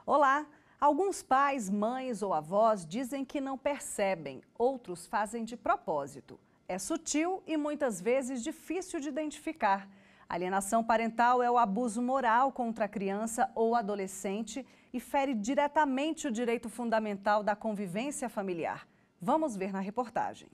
Olá! Alguns pais, mães ou avós dizem que não percebem, outros fazem de propósito. É sutil e muitas vezes difícil de identificar. Alienação parental é o abuso moral contra a criança ou adolescente e fere diretamente o direito fundamental da convivência familiar. Vamos ver na reportagem.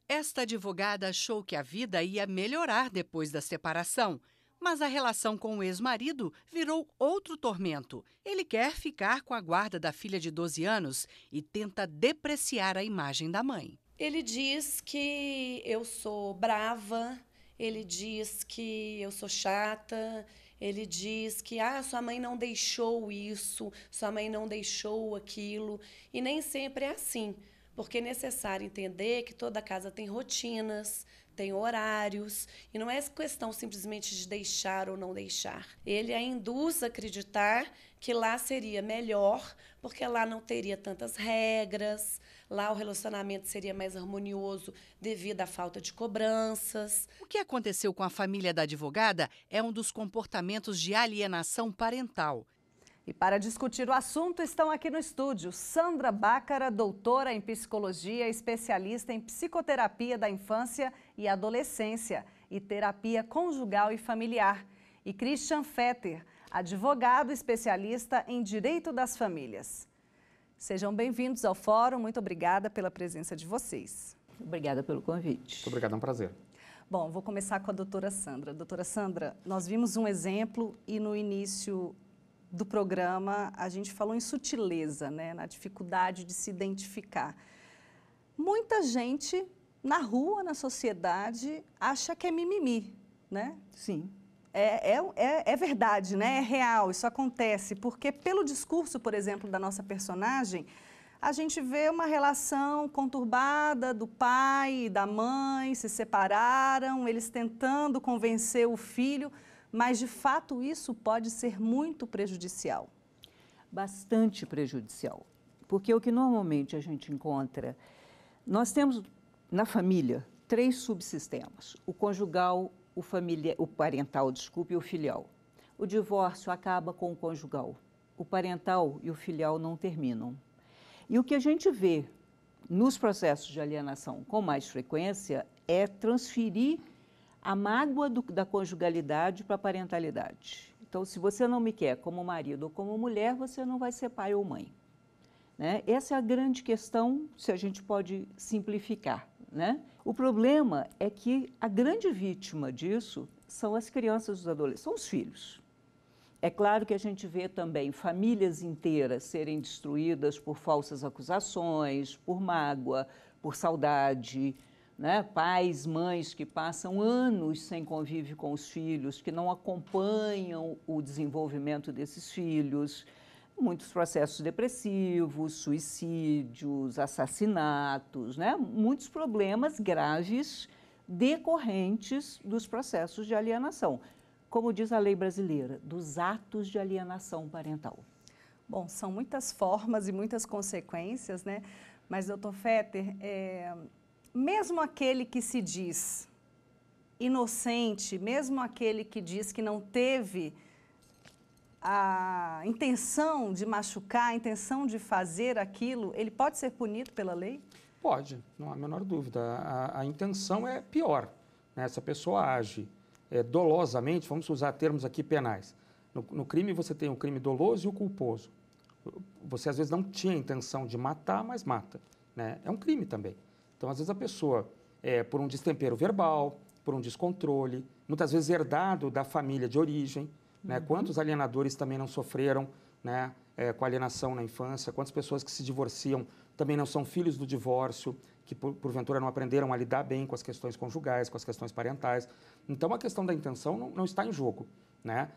Esta advogada achou que a vida ia melhorar depois da separação, mas a relação com o ex-marido virou outro tormento. Ele quer ficar com a guarda da filha de 12 anos e tenta depreciar a imagem da mãe. Ele diz que eu sou brava, ele diz que eu sou chata, ele diz que sua mãe não deixou isso, sua mãe não deixou aquilo, e nem sempre é assim. Porque é necessário entender que toda casa tem rotinas, tem horários, e não é questão simplesmente de deixar ou não deixar. Ele a induz a acreditar que lá seria melhor, porque lá não teria tantas regras, lá o relacionamento seria mais harmonioso devido à falta de cobranças. O que aconteceu com a família da advogada é um dos comportamentos de alienação parental. E para discutir o assunto estão aqui no estúdio Sandra Bácara, doutora em psicologia, especialista em psicoterapia da infância e adolescência e terapia conjugal e familiar, e Christian Fetter, advogado especialista em direito das famílias. Sejam bem-vindos ao fórum, muito obrigada pela presença de vocês. Obrigada pelo convite. Muito obrigado, é um prazer. Bom, vou começar com a doutora Sandra. Doutora Sandra, nós vimos um exemplo e no início do programa a gente falou em sutileza, né, na dificuldade de se identificar. Muita gente na rua, na sociedade, acha que é mimimi, né? Sim. É verdade, né? É real, isso acontece, porque pelo discurso, por exemplo, da nossa personagem, a gente vê uma relação conturbada do pai e da mãe, se separaram, eles tentando convencer o filho, mas de fato isso pode ser muito prejudicial. Bastante prejudicial, porque o que normalmente a gente encontra, nós temos na família 3 subsistemas, o conjugal, o parental, desculpe, e o filial. O divórcio acaba com o conjugal, o parental e o filial não terminam. E o que a gente vê nos processos de alienação com mais frequência é transferir a mágoa da conjugalidade para a parentalidade. Então, se você não me quer como marido ou como mulher, você não vai ser pai ou mãe, né? Essa é a grande questão, se a gente pode simplificar, né? O problema é que a grande vítima disso são as crianças e os adolescentes, são os filhos. É claro que a gente vê também famílias inteiras serem destruídas por falsas acusações, por mágoa, por saudade, né? Pais, mães que passam anos sem convívio com os filhos, que não acompanham o desenvolvimento desses filhos, muitos processos depressivos, suicídios, assassinatos, né? Muitos problemas graves decorrentes dos processos de alienação, como diz a lei brasileira, dos atos de alienação parental. Bom, são muitas formas e muitas consequências, né? Mas, doutor Fetter, mesmo aquele que se diz inocente, mesmo aquele que diz que não teve a intenção de machucar, a intenção de fazer aquilo, ele pode ser punido pela lei? Pode, não há a menor dúvida. A intenção é pior, né? Se a pessoa age dolosamente, vamos usar termos aqui penais. No crime você tem o crime doloso e o culposo. Você às vezes não tinha a intenção de matar, mas mata, né? É um crime também. Então, às vezes, a pessoa, por um destempero verbal, por um descontrole, muitas vezes herdado da família de origem, né? Quantos alienadores também não sofreram, né, com alienação na infância, quantas pessoas que se divorciam também não são filhos do divórcio, que porventura não aprenderam a lidar bem com as questões conjugais, com as questões parentais. Então, a questão da intenção não está em jogo, né?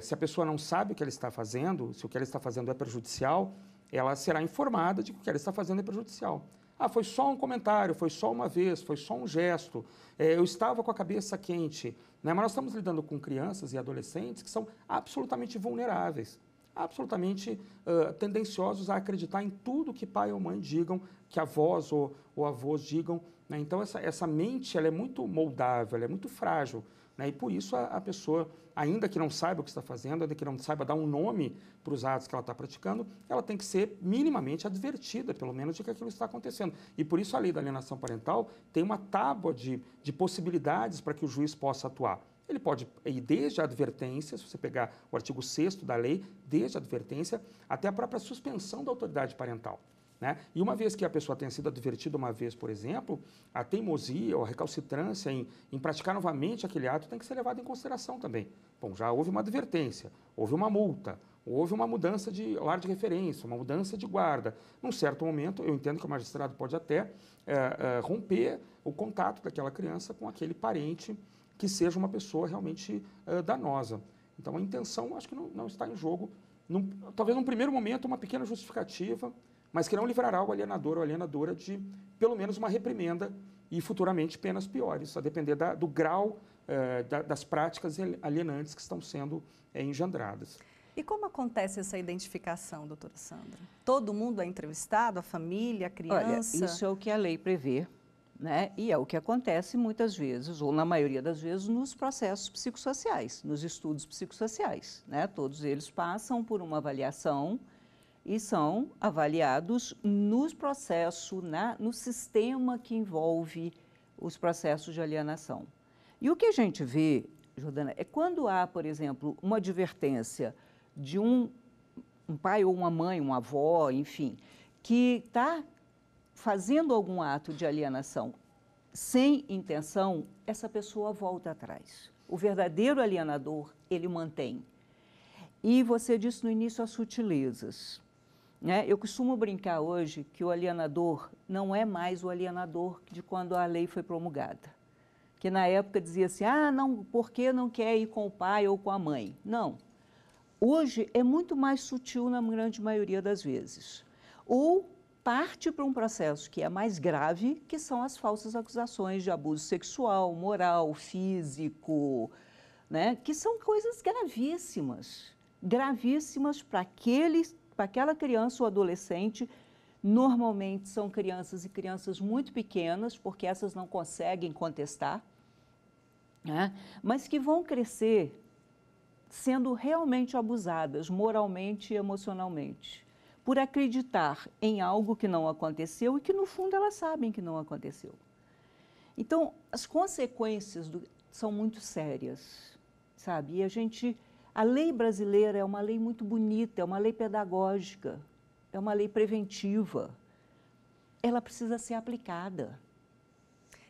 Se a pessoa não sabe o que ela está fazendo, se o que ela está fazendo é prejudicial, ela será informada de que o que ela está fazendo é prejudicial. Foi só um comentário, foi só uma vez, foi só um gesto, eu estava com a cabeça quente, né? Mas nós estamos lidando com crianças e adolescentes que são absolutamente vulneráveis, absolutamente tendenciosos a acreditar em tudo que pai ou mãe digam, que avós ou avós digam, né? Então essa mente ela é muito moldável, ela é muito frágil, né? E por isso a pessoa, ainda que não saiba o que está fazendo, ainda que não saiba dar um nome para os atos que ela está praticando, ela tem que ser minimamente advertida, pelo menos, de que aquilo está acontecendo. E por isso a lei da alienação parental tem uma tábua de possibilidades para que o juiz possa atuar. Ele pode ir desde a advertência, se você pegar o artigo 6º da lei, desde a advertência até a própria suspensão da autoridade parental, né? E uma vez que a pessoa tenha sido advertida uma vez, por exemplo, a teimosia ou a recalcitrância em praticar novamente aquele ato tem que ser levada em consideração também. Bom, já houve uma advertência, houve uma multa, houve uma mudança de lar de referência, uma mudança de guarda. Num certo momento, eu entendo que o magistrado pode até romper o contato daquela criança com aquele parente que seja uma pessoa realmente danosa. Então, a intenção, acho que não está em jogo. Talvez, num primeiro momento, uma pequena justificativa, mas que não livrará o alienador ou alienadora de, pelo menos, uma reprimenda e, futuramente, penas piores, a depender do grau das práticas alienantes que estão sendo engendradas. E como acontece essa identificação, doutora Sandra? Todo mundo é entrevistado, a família, a criança? Olha, isso é o que a lei prevê, né? E é o que acontece muitas vezes, ou na maioria das vezes, nos processos psicossociais, nos estudos psicossociais, né? Todos eles passam por uma avaliação e são avaliados nos processos, no sistema que envolve os processos de alienação. E o que a gente vê, Jordana, é quando há, por exemplo, uma advertência de um pai ou uma mãe, uma avó, enfim, que está fazendo algum ato de alienação sem intenção, essa pessoa volta atrás. O verdadeiro alienador, ele mantém. E você disse no início as sutilezas, né? Eu costumo brincar hoje que o alienador não é mais o alienador de quando a lei foi promulgada. Que na época dizia assim, não, por que não quer ir com o pai ou com a mãe? Não. Hoje é muito mais sutil na grande maioria das vezes. Ou parte para um processo que é mais grave, que são as falsas acusações de abuso sexual, moral, físico, né? Que são coisas gravíssimas para aquela criança ou adolescente. Normalmente são crianças muito pequenas, porque essas não conseguem contestar, né? Mas que vão crescer sendo realmente abusadas moralmente e emocionalmente, por acreditar em algo que não aconteceu e que, no fundo, elas sabem que não aconteceu. Então, as consequências são muito sérias, sabe? E a lei brasileira é uma lei muito bonita, é uma lei pedagógica, é uma lei preventiva. Ela precisa ser aplicada.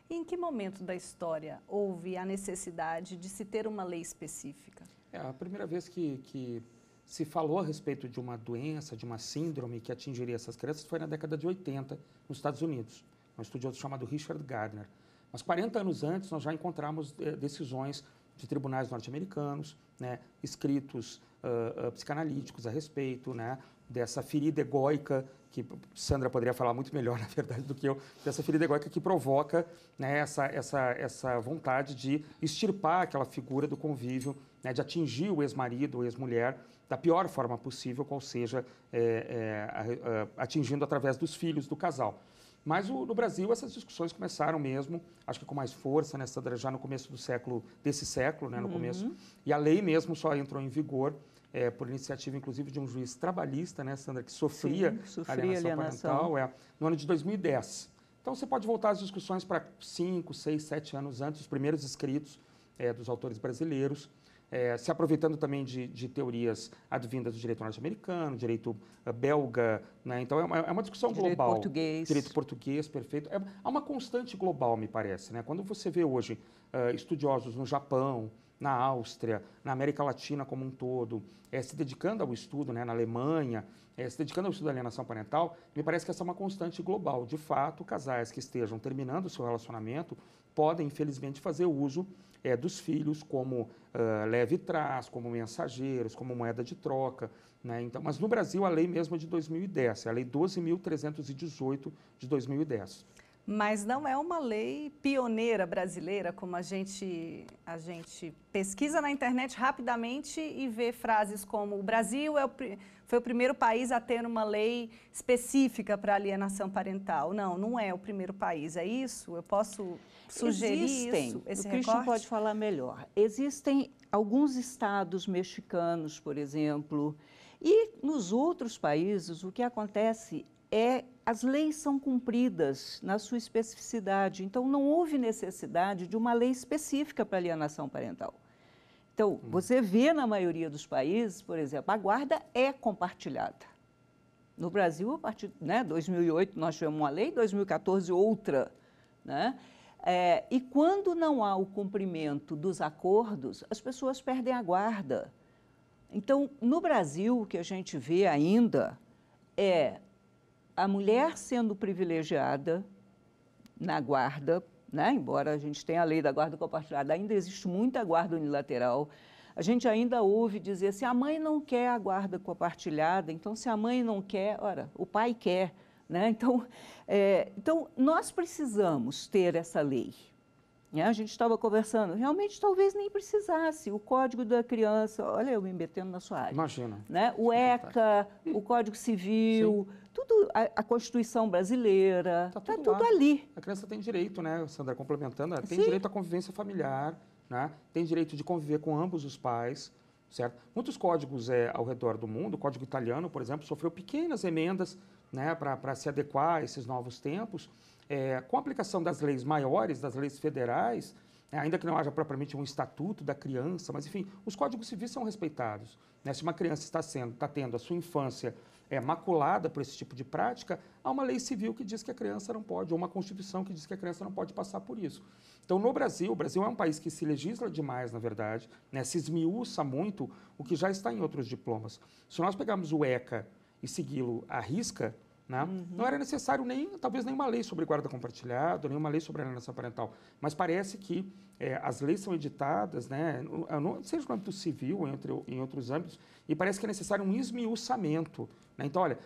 E em que momento da história houve a necessidade de se ter uma lei específica? A primeira vez que se falou a respeito de uma doença, de uma síndrome que atingiria essas crianças foi na década de 80, nos Estados Unidos, um estudioso chamado Richard Gardner. Mas 40 anos antes, nós já encontramos decisões de tribunais norte-americanos, né, escritos psicanalíticos a respeito, né, dessa ferida egóica, que Sandra poderia falar muito melhor, na verdade, do que eu, dessa ferida egóica que provoca, né, essa vontade de extirpar aquela figura do convívio, né, de atingir o ex-marido ou ex-mulher da pior forma possível, qual seja atingindo através dos filhos do casal. Mas no Brasil essas discussões começaram mesmo, acho que com mais força, né, Sandra, já no começo desse século, né, no começo, e a lei mesmo só entrou em vigor por iniciativa, inclusive, de um juiz trabalhista, né, Sandra, que sofria alienação parental, no ano de 2010. Então, você pode voltar às discussões para 5, 6, 7 anos antes, os primeiros escritos dos autores brasileiros, se aproveitando também de teorias advindas do direito norte-americano, direito belga, né? Então é uma discussão global. Direito português, perfeito. Há uma constante global, me parece, né? Quando você vê hoje estudiosos no Japão, na Áustria, na América Latina como um todo, se dedicando ao estudo, né, na Alemanha, se dedicando ao estudo da alienação parental, me parece que essa é uma constante global. De fato, casais que estejam terminando o seu relacionamento podem, infelizmente, fazer uso dos filhos como leve e trás, como mensageiros, como moeda de troca, né? Então, mas no Brasil a lei mesmo é de 2010, é a Lei 12.318 de 2010. Mas não é uma lei pioneira brasileira, como a gente pesquisa na internet rapidamente e vê frases como o Brasil foi o primeiro país a ter uma lei específica para alienação parental. Não, não é o primeiro país, é isso? Eu posso sugerir isso, esse o Christian recorte? pode falar melhor. Existem alguns estados mexicanos, por exemplo, e nos outros países o que acontece é as leis são cumpridas na sua especificidade, então não houve necessidade de uma lei específica para alienação parental. Então, você vê na maioria dos países, por exemplo, a guarda é compartilhada. No Brasil, a partir de 2008 nós tivemos uma lei, 2014 outra, né? E quando não há o cumprimento dos acordos, as pessoas perdem a guarda. Então, no Brasil, o que a gente vê ainda é a mulher sendo privilegiada na guarda, né? Embora a gente tenha a lei da guarda compartilhada, ainda existe muita guarda unilateral. A gente ainda ouve dizer assim, a mãe não quer a guarda compartilhada, então se a mãe não quer, ora, o pai quer, né? Então, nós precisamos ter essa lei. A gente estava conversando, realmente talvez nem precisasse, o Código da Criança, olha eu me metendo na sua área. Imagina. Né? O ECA, o Código Civil, tudo, a Constituição brasileira, está tudo ali. A criança tem direito, né, Sandra, complementando, ela tem Sim. direito à convivência familiar, né? Tem direito de conviver com ambos os pais, certo? Muitos códigos ao redor do mundo, o Código Italiano, por exemplo, sofreu pequenas emendas, né, para se adequar a esses novos tempos. Com a aplicação das leis maiores, das leis federais, ainda que não haja propriamente um estatuto da criança, mas, enfim, os códigos civis são respeitados, né? Se uma criança está tendo a sua infância maculada por esse tipo de prática, há uma lei civil que diz que a criança não pode, ou uma Constituição que diz que a criança não pode passar por isso. Então, no Brasil, o Brasil é um país que se legisla demais, na verdade, né? Se esmiuça muito o que já está em outros diplomas. Se nós pegarmos o ECA e segui-lo à risca, né? Não era necessário talvez nenhuma lei sobre guarda compartilhada, nenhuma lei sobre alienação parental, mas parece que as leis são editadas, né, seja no âmbito civil ou em outros âmbitos, e parece que é necessário um esmiuçamento. Né? Então, olha,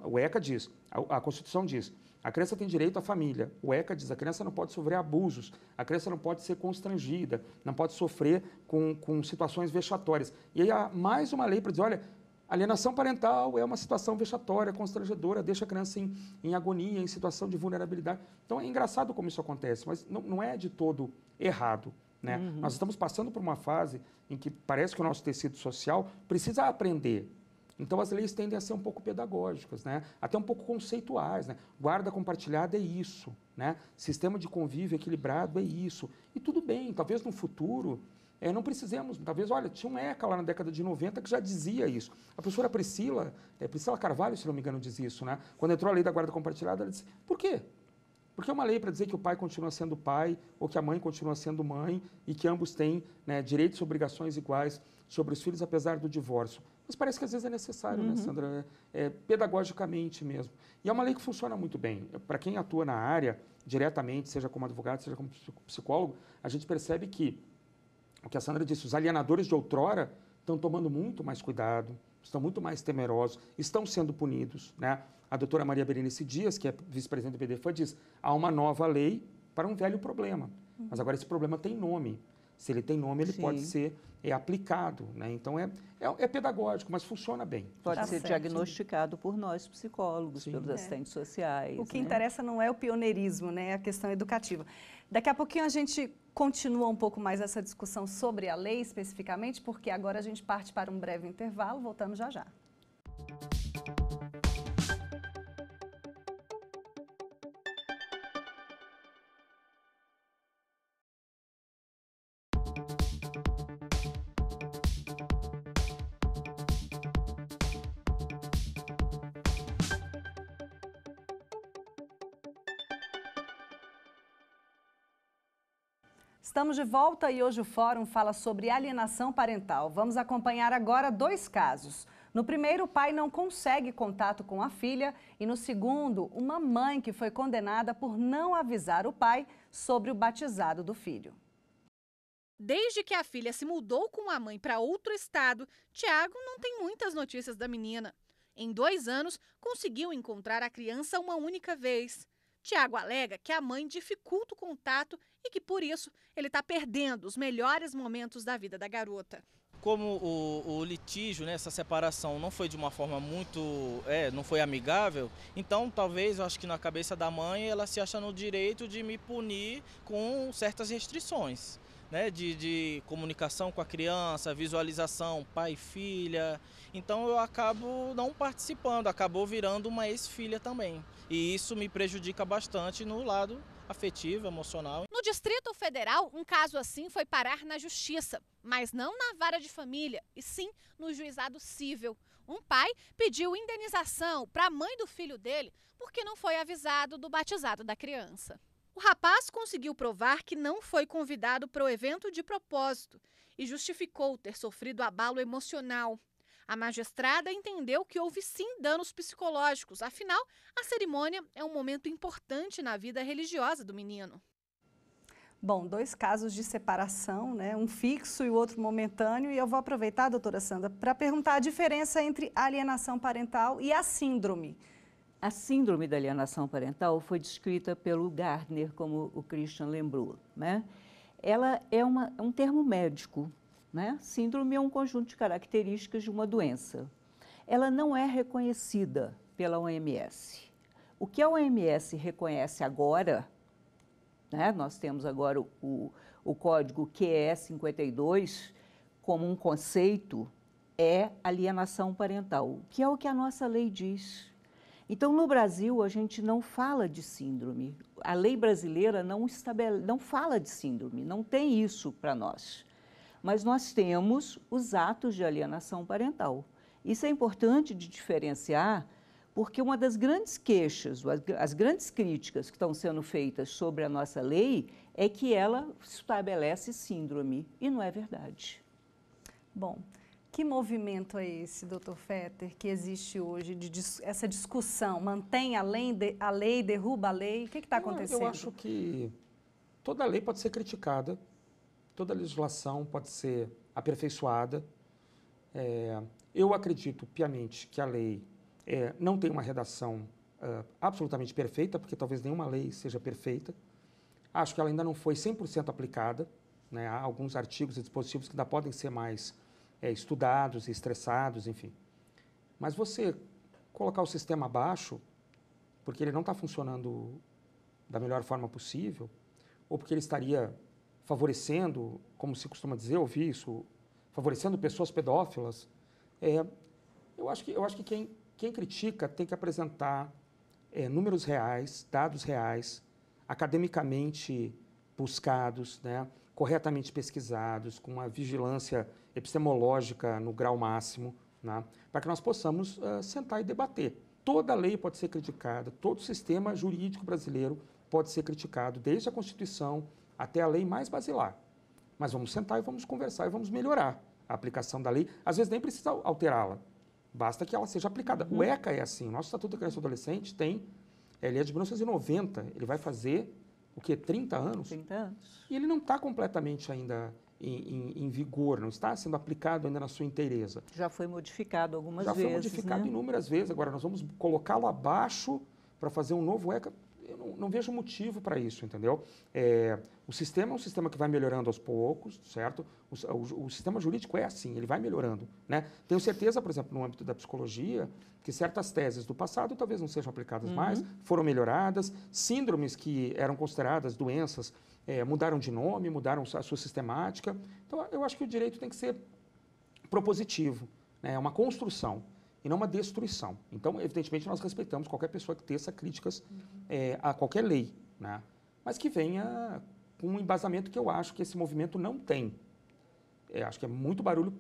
o ECA diz, a Constituição diz, a criança tem direito à família. O ECA diz, a criança não pode sofrer abusos, a criança não pode ser constrangida, não pode sofrer com situações vexatórias. E aí há mais uma lei para dizer, olha, alienação parental é uma situação vexatória, constrangedora, deixa a criança em agonia, em situação de vulnerabilidade. Então, é engraçado como isso acontece, mas não é de todo errado. Né? Nós estamos passando por uma fase em que parece que o nosso tecido social precisa aprender. Então, as leis tendem a ser um pouco pedagógicas, né? Até um pouco conceituais. Né? Guarda compartilhada é isso. Né? Sistema de convívio equilibrado é isso. E tudo bem, talvez no futuro... não precisemos, talvez, olha, tinha um ECA lá na década de 90 que já dizia isso. A professora Priscila Carvalho, se não me engano, diz isso, né? Quando entrou a lei da guarda compartilhada, ela disse, por quê? Porque é uma lei para dizer que o pai continua sendo pai ou que a mãe continua sendo mãe e que ambos têm, né, direitos e obrigações iguais sobre os filhos, apesar do divórcio. Mas parece que às vezes é necessário, né, Sandra? Pedagogicamente mesmo. E é uma lei que funciona muito bem. Para quem atua na área, diretamente, seja como advogado, seja como psicólogo, a gente percebe que o que a Sandra disse, os alienadores de outrora estão tomando muito mais cuidado, estão muito mais temerosos, estão sendo punidos. Né? A doutora Maria Berenice Dias, que é vice-presidente do BDFA, diz há uma nova lei para um velho problema. Mas agora esse problema tem nome. Se ele tem nome, ele pode ser aplicado. Né? Então, é pedagógico, mas funciona bem. Pode ser diagnosticado por nós, psicólogos, pelos assistentes sociais. O que interessa não é o pioneirismo, né? É a questão educativa. Daqui a pouquinho a gente continua um pouco mais essa discussão sobre a lei especificamente, porque agora a gente parte para um breve intervalo, voltamos já já. Estamos de volta e hoje o Fórum fala sobre alienação parental. Vamos acompanhar agora 2 casos. No primeiro, o pai não consegue contato com a filha e no segundo, uma mãe que foi condenada por não avisar o pai sobre o batizado do filho. Desde que a filha se mudou com a mãe para outro estado, Tiago não tem muitas notícias da menina. Em 2 anos, conseguiu encontrar a criança uma única vez. Tiago alega que a mãe dificulta o contato e que, por isso, ele está perdendo os melhores momentos da vida da garota. Como o litígio, né, essa separação não foi de uma forma não foi amigável, então talvez eu acho que na cabeça da mãe ela se acha no direito de me punir com certas restrições, né, de comunicação com a criança, visualização, pai e filha. Então eu acabo não participando, acabou virando uma ex-filha também. E isso me prejudica bastante no lado afetivo, emocional. No Distrito Federal, um caso assim foi parar na justiça, mas não na vara de família, e sim no juizado cível. Um pai pediu indenização para a mãe do filho dele porque não foi avisado do batizado da criança. O rapaz conseguiu provar que não foi convidado para o evento de propósito e justificou ter sofrido abalo emocional. A magistrada entendeu que houve sim danos psicológicos, afinal, a cerimônia é um momento importante na vida religiosa do menino. Bom, 2 casos de separação, né? Um fixo e o outro momentâneo. E eu vou aproveitar, doutora Sandra, para perguntar a diferença entre alienação parental e a síndrome. A síndrome da alienação parental foi descrita pelo Gardner, como o Christian lembrou, né? Ela é um termo médico, né? Síndrome é um conjunto de características de uma doença. Ela não é reconhecida pela OMS. O que a OMS reconhece agora, né? Nós temos agora o código QE 52 como um conceito, é alienação parental, que é o que a nossa lei diz. Então, no Brasil, a gente não fala de síndrome. A lei brasileira não fala de síndrome, não tem isso para nós. Mas nós temos os atos de alienação parental. Isso é importante de diferenciar, porque uma das grandes queixas, as grandes críticas que estão sendo feitas sobre a nossa lei é que ela estabelece síndrome, e não é verdade. Bom, que movimento é esse, doutor Fetter, que existe hoje, essa discussão? Mantém a lei, derruba a lei? O que está acontecendo? Eu acho que toda lei pode ser criticada, toda legislação pode ser aperfeiçoada. Eu acredito piamente que a lei não tem uma redação absolutamente perfeita, porque talvez nenhuma lei seja perfeita. Acho que ela ainda não foi 100% aplicada, né? Há alguns artigos e dispositivos que ainda podem ser mais estudados e estressados, enfim. Mas você colocar o sistema abaixo, porque ele não está funcionando da melhor forma possível, ou porque ele estaria favorecendo, como se costuma dizer, eu ouvi isso, favorecendo pessoas pedófilas, eu acho que quem critica tem que apresentar números reais, dados reais, academicamente buscados, né, corretamente pesquisados, com uma vigilância epistemológica no grau máximo, né, para que nós possamos sentar e debater. Toda lei pode ser criticada, todo o sistema jurídico brasileiro pode ser criticado, desde a Constituição até a lei mais basilar. Mas vamos sentar e vamos conversar e vamos melhorar a aplicação da lei. Às vezes nem precisa alterá-la, basta que ela seja aplicada. O ECA é assim, o nosso Estatuto da Criança e do Adolescente ele é de 1990, ele vai fazer, 30 anos? 30 anos. E ele não está completamente ainda em vigor, não está sendo aplicado ainda na sua inteireza. Já foi modificado algumas vezes. Já foi modificado, né? Inúmeras vezes. Agora, nós vamos colocá-lo abaixo para fazer um novo ECA. Eu não vejo motivo para isso, entendeu? O sistema é um sistema que vai melhorando aos poucos, certo? O sistema jurídico é assim, ele vai melhorando, né? Tenho certeza, por exemplo, no âmbito da psicologia, que certas teses do passado talvez não sejam aplicadas mais, foram melhoradas, síndromes que eram consideradas doenças mudaram de nome, mudaram a sua sistemática. Então, eu acho que o direito tem que ser propositivo, né? É uma construção e não uma destruição. Então, evidentemente, nós respeitamos qualquer pessoa que teça críticas a qualquer lei, né? Mas que venha com um embasamento que eu acho que esse movimento não tem. Acho que é muito barulho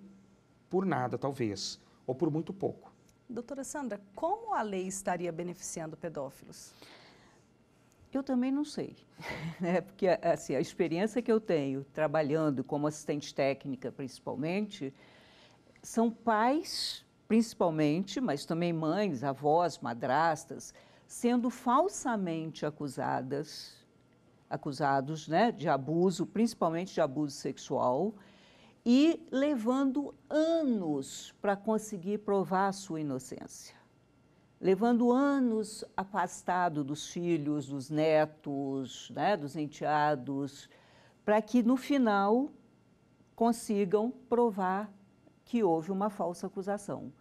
por nada, talvez, ou por muito pouco. Doutora Sandra, como a lei estaria beneficiando pedófilos? Eu também não sei, né? Porque assim, a experiência que eu tenho trabalhando como assistente técnica, principalmente, são pais, principalmente, mas também mães, avós, madrastas, sendo falsamente acusados, né, de abuso, principalmente de abuso sexual, e levando anos para conseguir provar a sua inocência. levando anos afastado dos filhos, dos netos, né, dos enteados, para que no final consigam provar que houve uma falsa acusação.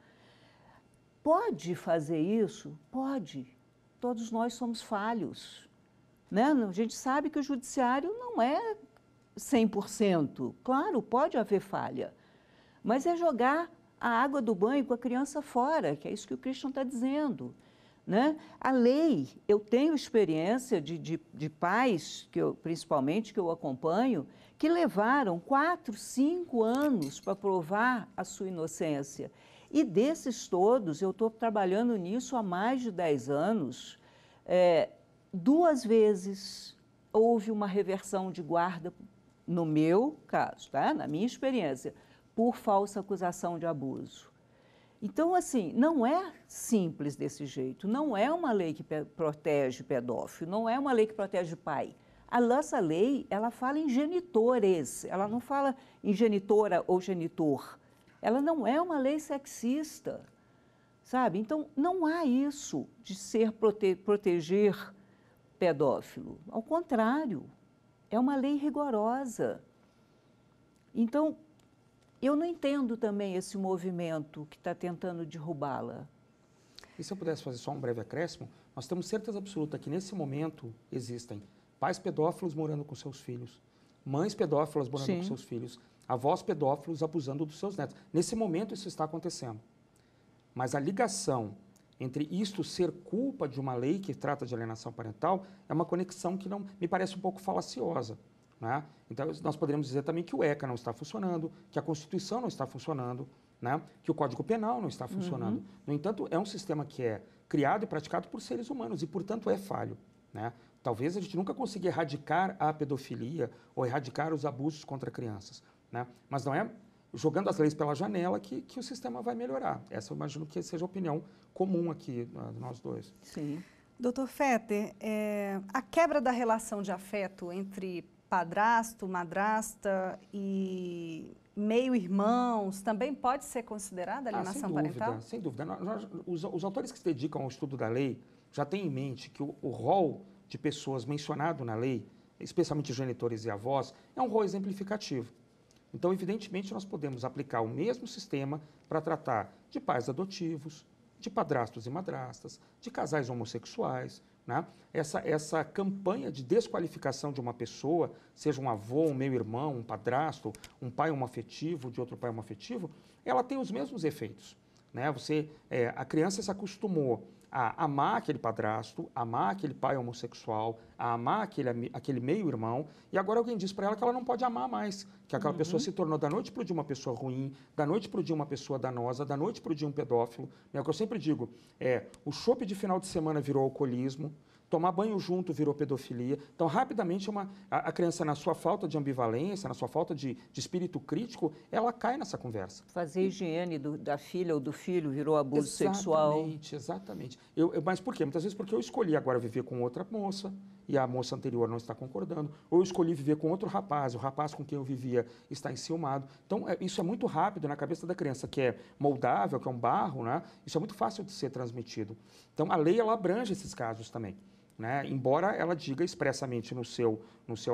Pode fazer isso? Pode. Todos nós somos falhos, né? A gente sabe que o judiciário não é 100%. Claro, pode haver falha, mas é jogar a água do banho com a criança fora, que é isso que o Christian está dizendo, né? A lei, eu tenho experiência de pais, principalmente que eu acompanho, que levaram 4, 5 anos para provar a sua inocência. E desses todos, eu estou trabalhando nisso há mais de 10 anos, 2 vezes houve uma reversão de guarda, no meu caso, tá? Na minha experiência, por falsa acusação de abuso. Então, assim, não é simples desse jeito, não é uma lei que protege pedófilo, não é uma lei que protege pai. A nossa lei, ela fala em genitores, ela não fala em genitora ou genitor. Ela não é uma lei sexista, sabe? Então, não há isso de proteger pedófilo. Ao contrário, é uma lei rigorosa. Então, eu não entendo também esse movimento que está tentando derrubá-la. E se eu pudesse fazer só um breve acréscimo, nós temos certeza absoluta que nesse momento existem pais pedófilos morando com seus filhos, mães pedófilas morando Sim. com seus filhos, avós pedófilos abusando dos seus netos. Nesse momento isso está acontecendo. Mas a ligação entre isto ser culpa de uma lei que trata de alienação parental é uma conexão que não me parece um pouco falaciosa, né? Então, nós poderíamos dizer também que o ECA não está funcionando, que a Constituição não está funcionando, né? Que o Código Penal não está funcionando. No entanto, é um sistema que é criado e praticado por seres humanos e, portanto, é falho, né? Talvez a gente nunca consiga erradicar a pedofilia ou erradicar os abusos contra crianças, né? Mas não é jogando as leis pela janela que o sistema vai melhorar. Essa eu imagino que seja a opinião comum aqui de nós dois. Sim. Doutor Fetter, a quebra da relação de afeto entre padrasto, madrasta e meio-irmãos também pode ser considerada alienação parental? Sem dúvida. Os autores que se dedicam ao estudo da lei já têm em mente que o rol de pessoas mencionado na lei, especialmente genitores e avós, é um rol exemplificativo. Então, evidentemente, nós podemos aplicar o mesmo sistema para tratar de pais adotivos, de padrastos e madrastas, de casais homossexuais, né? Essa campanha de desqualificação de uma pessoa, seja um avô, um meio-irmão, um padrasto, um pai homoafetivo, de outro pai homoafetivo, ela tem os mesmos efeitos, né? A criança se acostumou a amar aquele padrasto, amar aquele pai homossexual, a amar aquele meio-irmão, e agora alguém diz para ela que ela não pode amar mais, que aquela pessoa se tornou da noite para o dia uma pessoa ruim, da noite para o dia uma pessoa danosa, da noite para o dia um pedófilo. É o que eu sempre digo, o chopp de final de semana virou alcoolismo, tomar banho junto virou pedofilia. Então, rapidamente, a criança, na sua falta de ambivalência, na sua falta de espírito crítico, ela cai nessa conversa. Fazer higiene da filha ou do filho virou abuso sexual. Exatamente. Mas por quê? Muitas vezes porque eu escolhi agora viver com outra moça e a moça anterior não está concordando, ou eu escolhi viver com outro rapaz, o rapaz com quem eu vivia está enciumado. Então, isso é muito rápido na cabeça da criança, que é moldável, que é um barro, né? Isso é muito fácil de ser transmitido. Então, a lei, ela abrange esses casos também, né? Embora ela diga expressamente no seu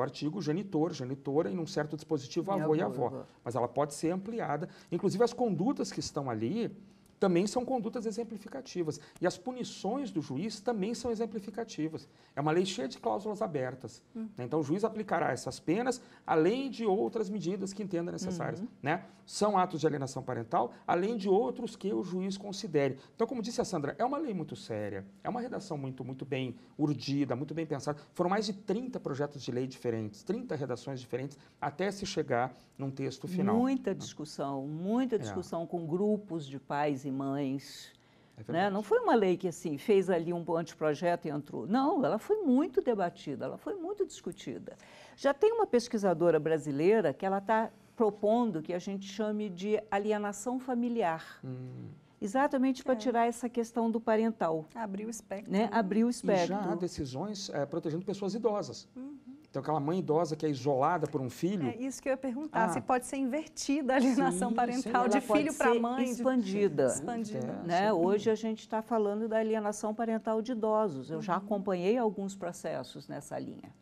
artigo genitor, genitora e num certo dispositivo avô e avó. Mas ela pode ser ampliada. Inclusive as condutas que estão ali também são condutas exemplificativas. E as punições do juiz também são exemplificativas. É uma lei cheia de cláusulas abertas, né? Então o juiz aplicará essas penas, além de outras medidas que entenda necessárias, né? São atos de alienação parental, além de outros que o juiz considere. Então, como disse a Sandra, é uma lei muito séria, é uma redação muito bem urdida, muito bem pensada. Foram mais de 30 projetos de lei diferentes, 30 redações diferentes, até se chegar num texto final. Muita discussão com grupos de pais e mães. Né? Não foi uma lei que assim, fez ali um anteprojeto e entrou. Não, ela foi muito debatida, ela foi muito discutida. Já tem uma pesquisadora brasileira que ela está propondo que a gente chame de alienação familiar. Exatamente para tirar essa questão do parental. Abriu o espectro. Né? Abriu o espectro. E já há decisões protegendo pessoas idosas. Então, aquela mãe idosa que é isolada por um filho... É isso que eu ia perguntar, se pode ser invertida a alienação parental de filho para mãe. Expandida. Né? Hoje a gente está falando da alienação parental de idosos. Eu já acompanhei alguns processos nessa linha.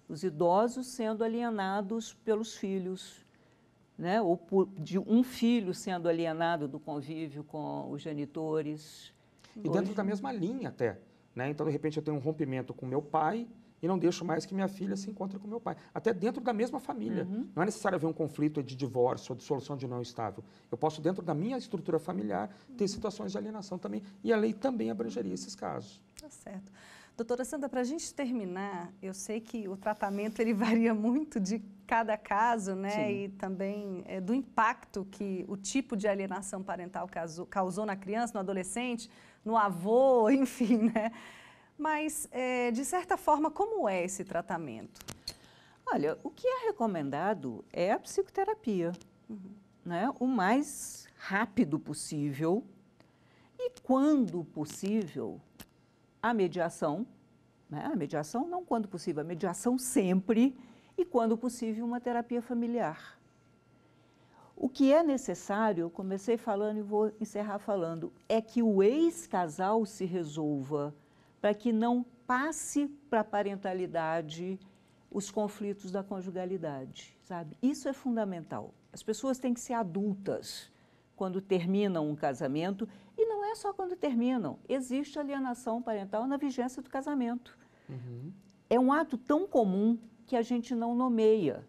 Os idosos sendo alienados pelos filhos, né? Ou de um filho sendo alienado do convívio com os genitores. E dentro da mesma linha até. Né? Então, de repente, eu tenho um rompimento com meu pai e não deixo mais que minha filha se encontre com meu pai. Até dentro da mesma família. Não é necessário haver um conflito de divórcio ou de solução de não estável. Eu posso, dentro da minha estrutura familiar, ter situações de alienação também. E a lei também abrangeria esses casos. Tá certo. Doutora Sandra, para a gente terminar, eu sei que o tratamento ele varia muito de cada caso, né? Sim. E também do impacto que o tipo de alienação parental causou na criança, no adolescente, no avô, enfim, né? Mas, de certa forma, como é esse tratamento? Olha, o que é recomendado é a psicoterapia, né? O mais rápido possível e, quando possível, a mediação, né? A mediação não quando possível, a mediação sempre e, quando possível, uma terapia familiar. O que é necessário, eu comecei falando e vou encerrar falando, é que o ex-casal se resolva para que não passe para a parentalidade os conflitos da conjugalidade, sabe? Isso é fundamental. As pessoas têm que ser adultas quando terminam um casamento e não é só quando terminam. Existe alienação parental na vigência do casamento. É um ato tão comum que a gente não nomeia.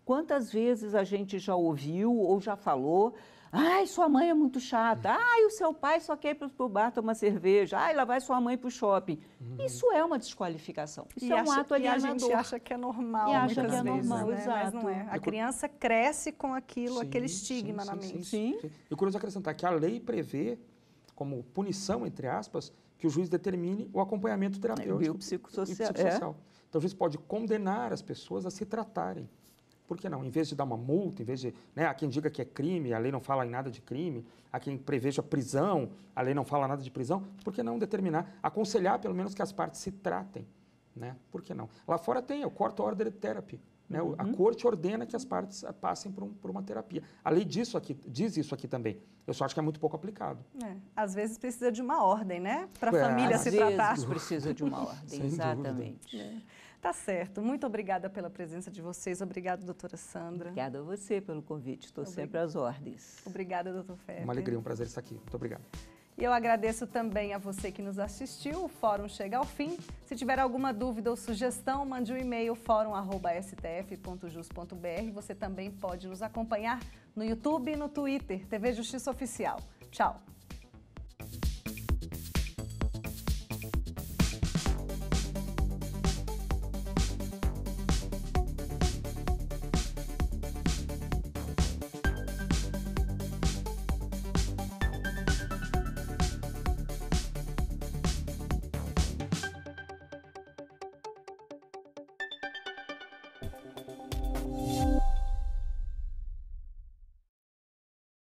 Quantas vezes a gente já ouviu ou já falou: ai, sua mãe é muito chata, ai, o seu pai só quer ir para o bar tomar cerveja, ai, lá vai sua mãe para o shopping. Isso é uma desqualificação, isso é um ato alienador. E a gente acha que é normal, acha que é normal, né? exato. Mas não é. A criança cresce com aquilo, aquele estigma na mente. Sim. Eu curioso acrescentar que a lei prevê, como punição, entre aspas, que o juiz determine o acompanhamento terapêutico e psicossocial. Então, o juiz pode condenar as pessoas a se tratarem. Por que não? Em vez de dar uma multa, em vez de... Né, há quem diga que é crime, a lei não fala em nada de crime. Há quem preveja prisão, a lei não fala nada de prisão. Por que não determinar? Aconselhar, pelo menos, que as partes se tratem. Né? Por que não? Lá fora tem o Court Ordered Therapy. Né? A corte ordena que as partes passem por uma terapia. A lei diz isso aqui também. Eu só acho que é muito pouco aplicado. Às vezes precisa de uma ordem, né? Para a família se tratar. Às vezes precisa de uma ordem, exatamente. Tá certo. Muito obrigada pela presença de vocês. Obrigada, doutora Sandra. Obrigada a você pelo convite. Estou sempre às ordens. Obrigada, doutor Ferrer. Uma alegria, um prazer estar aqui. Muito obrigado. E eu agradeço também a você que nos assistiu. O Fórum chega ao fim. Se tiver alguma dúvida ou sugestão, mande um e-mail forum@stf.jus.br. Você também pode nos acompanhar no YouTube e no Twitter, TV Justiça Oficial. Tchau!